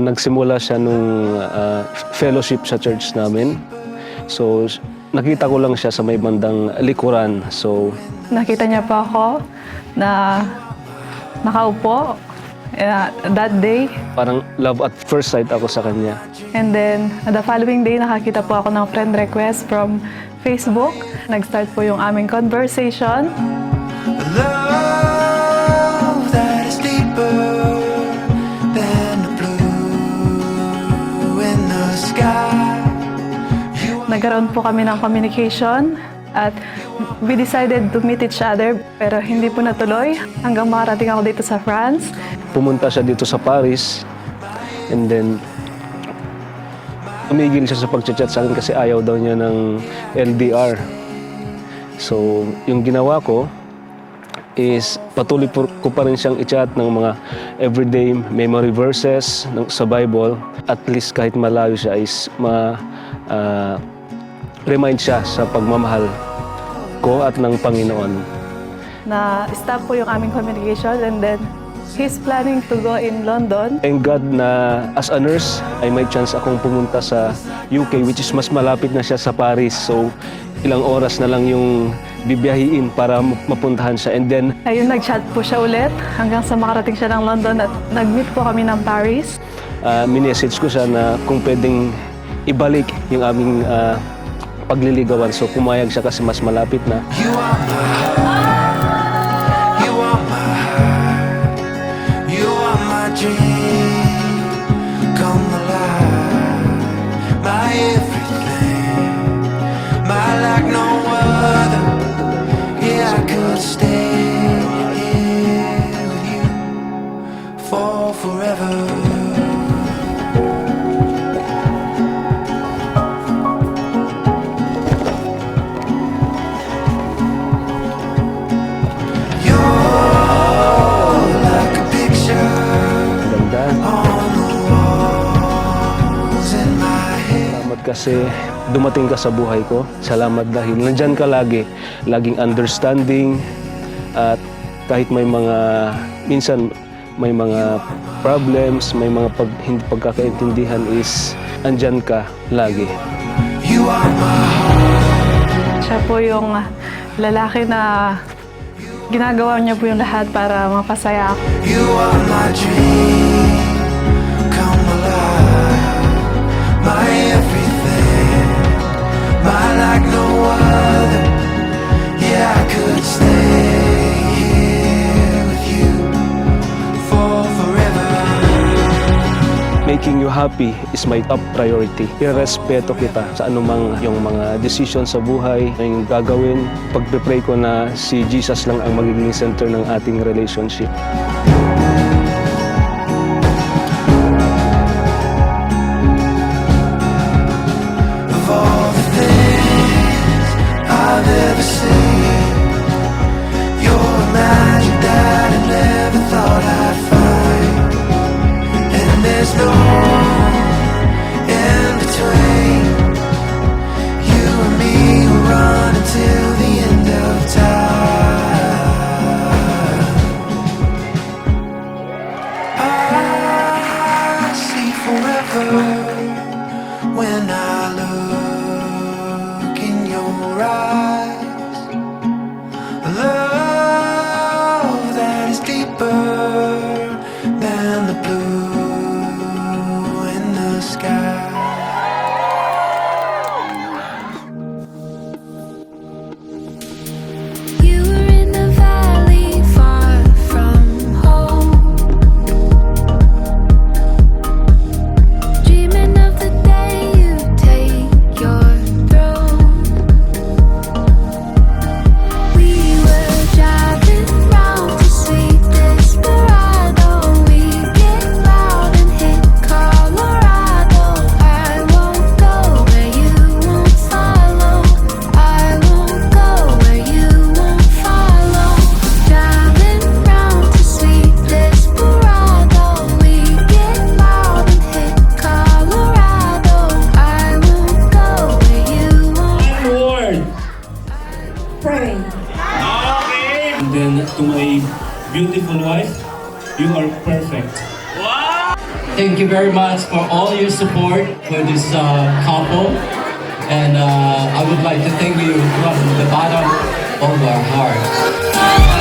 nagsimula siya nung fellowship sa church namin. So, nakita ko lang siya sa may bandang likuran. So, Nakita niya pa ako na nakaupo that day. parang love at first sight ako sa kanya. And then, the following day, nakakita po ako ng friend request from Facebook. Nag-start po yung aming conversation. Love that is deeper than the blue in the sky. Nagkaroon po kami ng communication at we decided to meet each other pero hindi po natuloy hanggang makarating ako dito sa France. Pumunta siya dito sa Paris and then tumigil siya sa pag-chat sa akin kasi ayaw daw niya ng LDR. So, yung ginawa ko is patuloy ko pa rin siyang i-chat ng mga everyday memory verses sa Bible. At least kahit malayo siya is remind siya sa pagmamahal ko at ng Panginoon. Na-stop po yung aming communication and then he's planning to go in London. Thank God na as a nurse ay may chance akong pumunta sa UK which is mas malapit na siya sa Paris. So ilang oras na lang yung bibiyahiin para mapuntahan siya. And then Ayun, nag-chat po siya ulit hanggang sa makarating siya ng London at nag-meet po kami ng Paris. minessage ko siya na kung pwedeng ibalik yung aming pagliligawan. So pumayag siya kasi mas malapit na. You are my heart, you are my heart, you are my dream come alive, my everything, my like no other. Yeah, I could stay here with you for forever. Kasi dumating ka sa buhay ko. Salamat dahil nandyan ka lagi. Laging understanding at kahit may mga, minsan may mga problems, may mga hindi pagkakaintindihan is andyan ka lagi. You are my heart. Siya po yung lalaki na ginagawa niya po yung lahat para mapasaya ako. You are my dream come alive, my everything, my like no other. Yeah, I could stay here with you for forever. Making you happy is my top priority. Irespeto kita sa anumang yung mga decision sa buhay na yung gagawin. Pagpe-pray ko na si Jesus lang ang magiging center ng ating relationship. Of all the things I've ever seen, you're magic that I never thought I'd find. And there's no in between. You and me will run until the end of time. I see forever when I look in your eyes. Love that is deeper than the blue in the sky. You were in the valley far from home, dreaming of the day you take your throne. We were driving round to Sweet Desperado. We get loud and hit Colorado. I won't go where you won't follow. I won't go where you won't follow. Driving round to Sweet Desperado. We get loud and hit Colorado. I won't go where you won't. Lord. Pray. And then to my beautiful wife, you are perfect. Thank you very much for all your support for this couple. And I would like to thank you from the bottom of our hearts.